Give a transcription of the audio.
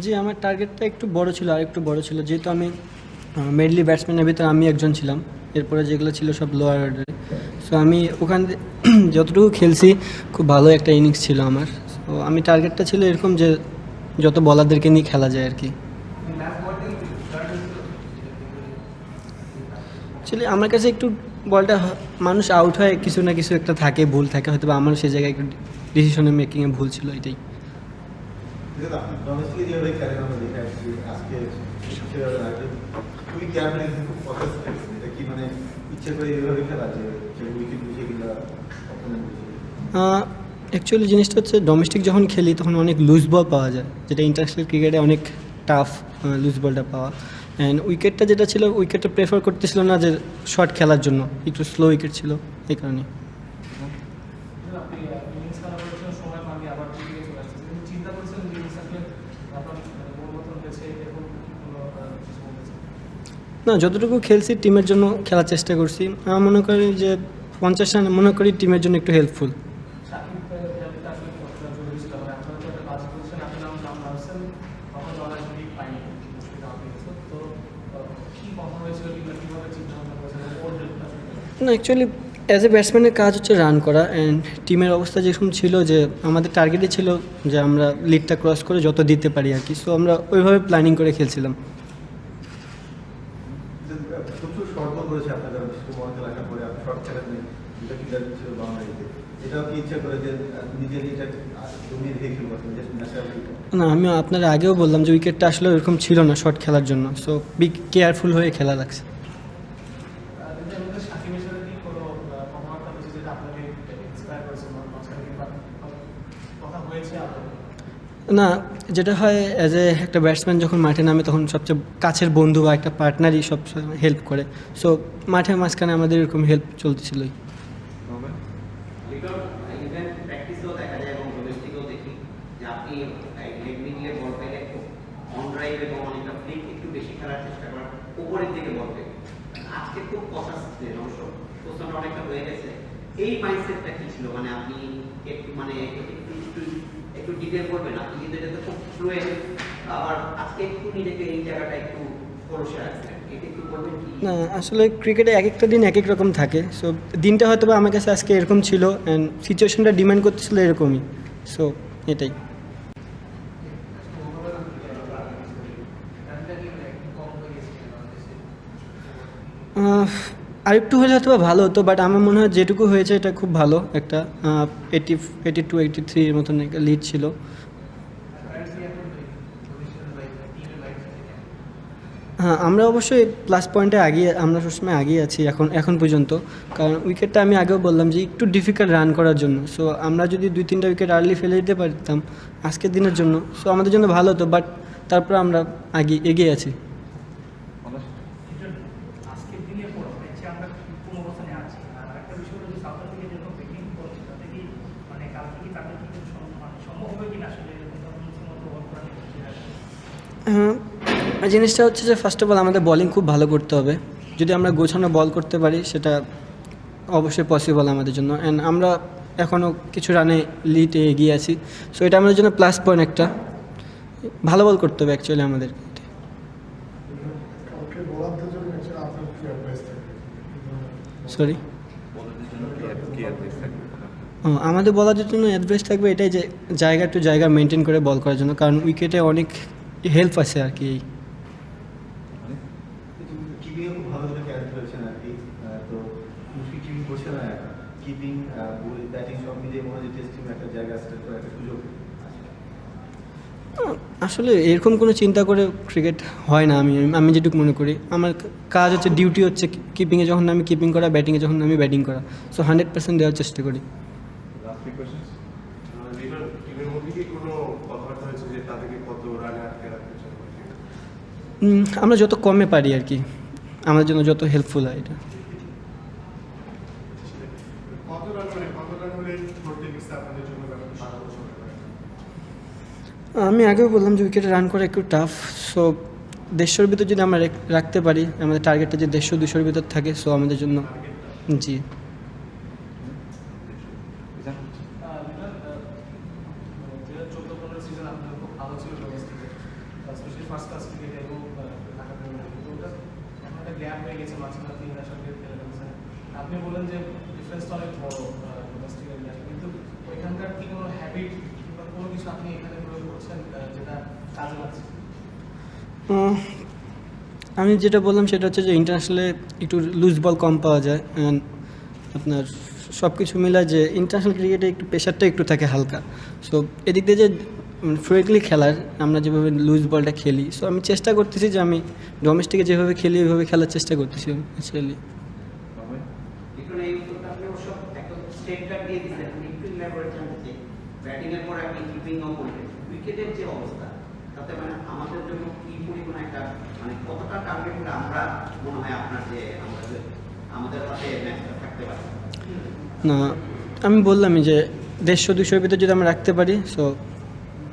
জি, আমার টার্গেটটা একটু বড় ছিল, আর একটু বড় ছিল, যেহেতু আমি মেডলি ব্যাটসম্যানের ভিতরে আমি একজন ছিলাম। এরপরে যেগুলো ছিল সব লোয়ার অর্ডারে। সো আমি ওখান যতটুকু খেলছি খুব ভালো একটা ইনিংস ছিল আমার। সো আমি টার্গেটটা ছিল এরকম যে যত বলারদেরকে নিয়ে খেলা যায় আর কি। অ্যাকচুয়ালি আমার কাছে একটু বলটা মানুষ আউট হয়, কিছু না কিছু একটা থাকে, ভুল থাকে, হয়তো বা আমারও সেই জায়গায় একটু ডিসিশনে মেকিংয়ে ভুল ছিল, এটাই। অ্যাকচুয়ালি জিনিসটা হচ্ছে ডোমেস্টিক যখন খেলি তখন অনেক লুজ বল পাওয়া যায়, যেটা ইন্টারন্যাশনাল ক্রিকেটে অনেক টাফ লুজ বলটা পাওয়া। অ্যান্ড উইকেটটা যেটা ছিল, উইকেটটা প্রেফার করতেছিল না যে শর্ট খেলার জন্য, একটু স্লো উইকেট ছিল এই কারণে। না, যতটুকু খেলছি টিমের জন্য খেলার চেষ্টা করছি। আমি মনে করি যে 50 রান মনে করি টিমের জন্য একটু হেল্পফুল। না, অ্যাকচুয়ালি অ্যাজ এ ব্যাটসম্যানের কাজ হচ্ছে রান করা, অ্যান্ড টিমের অবস্থা যেরকম ছিল যে আমাদের টার্গেটই ছিল যে আমরা লিডটা ক্রস করে যত দিতে পারি আর কি। সো আমরা ওইভাবে প্ল্যানিং করে খেলছিলাম। না, আমি আপনার আগেও বললাম যে উইকেটটা আসলে ওরকম ছিল না শর্ট খেলার জন্য। সো বি কেয়ারফুল হয়ে খেলা লাগছে। না, যেটা হয় অ্যাজ এ একটা ব্যাটসম্যান যখন মাঠে নামে তখন সবচেয়ে কাছের বন্ধু বা একটা পার্টনারই সব হেল্প করে। সো মাঠের মাঝখানে আমাদের এরকম হেল্প চলতেছিলই। এই মাইন্ডসেটটা কি ছিল, মানে আপনি একটু মানে একটু ডিটেইল করবেন, আপনি কিন্তু এটাতে খুব ফ্লুয়েন্ট, আবার আজকে একটু নিজেকে এই জায়গাটা একটু খরচে রাখছেন, এটা একটু বলবেন কি? না, আসলে ক্রিকেটে এক একটা দিন এক এক রকম থাকে। সো দিনটা হয়তো বা আমার কাছে আজকে এরকম ছিল, অ্যান্ড সিচুয়েশনটা ডিমান্ড করতেছিল এরকমই। সো এটাই। আরেকটু হলে হয়তো বা ভালো হতো, বাট আমার মনে হয় যেটুকু হয়েছে এটা খুব ভালো একটা 82-83 এর মতন একটা লিড ছিল। হ্যাঁ, আমরা অবশ্যই প্লাস পয়েন্টে আগিয়ে, আমরা সবসময় আগিয়ে আছি এখন পর্যন্ত। কারণ উইকেটটা আমি আগেও বললাম যে একটু ডিফিকাল্ট রান করার জন্য। সো আমরা যদি 2-3টা উইকেট আর্লি ফেলে দিতে পারতাম আজকের দিনের জন্য, সো আমাদের জন্য ভালো হতো, বাট তারপর আমরা এগিয়ে আছি। হ্যাঁ, জিনিসটা হচ্ছে যে ফার্স্ট অফ অল আমাদের বলিং খুব ভালো করতে হবে। যদি আমরা গোছানো বল করতে পারি সেটা অবশ্যই পসিবল আমাদের জন্য, অ্যান্ড আমরা এখনও কিছু রানে লিডে এগিয়ে আছি। সো এটা আমাদের জন্য প্লাস পয়েন্ট একটা। ভালো বল করতে হবে অ্যাকচুয়ালি আমাদের। সরি, আমাদের বলারদের জন্য অ্যাডভাইস থাকবে এটাই যে জায়গা টু জায়গা মেনটেন করে বল করার জন্য, কারণ উইকেটে অনেক হেল্প আছে আর কি। আসলে এরকম কোনো চিন্তা করে ক্রিকেট হয় না। আমি যেটুকু মনে করি, আমার কাজ হচ্ছে, ডিউটি হচ্ছে কিপিংয়ে যখন আমি কিপিং করা, ব্যাটিংয়ে যখন আমি ব্যাটিং করা। সো 100% দেওয়ার চেষ্টা করি। আমরা যত কমে পারি আর কি, আমাদের জন্য যত হেল্পফুল হয় এটা। আমি আগেও বললাম যে উইকেটে রান করা একটু টাফ। সো 150-র ভিতর যদি আমরা রাখতে পারি, আমাদের টার্গেটটা যে 150-200-র ভিতর থাকে, সো আমাদের জন্য। জি। 2014-15 সিজন আপনাদের খুব ভালো ছিল ডোমেস্টিকে, স্পেশালি ফার্স্ট ক্লাস ক্রিকেটে এবং ঢাকা প্রিমিয়ার লিগে। ওটা এখন একটা গ্যাপ হয়ে গেছে, মাঝখানে আপনি ন্যাশনাল ক্রিকেট খেলে ফেলছেন। আপনি বলেন যে ডিফারেন্সটা অনেক বড় ডোমেস্টিক আর ন্যাশনাল, কিন্তু ওইখানকার কি কোনো হ্যাবিট কিংবা কোনো কিছু আপনি এখানে প্রয়োগ করছেন যেটা কাজে লাগছে? আমি যেটা বললাম সেটা হচ্ছে যে ইন্টারন্যাশনালে একটু লুজ বল কম পাওয়া যায়, অ্যান্ড আপনার সব কিছু মিলায় যে ইন্টারন্যাশনাল ক্রিকেটে একটু প্রেশারটা একটু থাকে হালকা। সো এদিক দিয়ে যে ফ্রিকলি খেলার আমরা যেভাবে লুজ বলটা খেলি, সো আমি চেষ্টা করতেছি যে আমি ডোমেস্টিকে যেভাবে খেলি ওইভাবে খেলার চেষ্টা করতেছি অ্যাকচুয়ালি। দেখুন এই উত্তরটা আপনি অবশ্য একদম স্ট্রেট কাট দিয়ে দিচ্ছেন, আমি একটু ইলাবোরেট জানতে চাই। ব্যাটিং এর পর আপনি কিপিংও করলেন, উইকেটের যে অবস্থা তাতে মানে আমাদের জন্য কি পরিমাণ একটা মানে কতটা টার্গেট হলে আমরা মনে হয় আপনার যে আমাদের হাতে ম্যাচটা থাকতে পারে? না, আমি বললামই যে 150-200 ভিতরে যদি আমরা রাখতে পারি, সো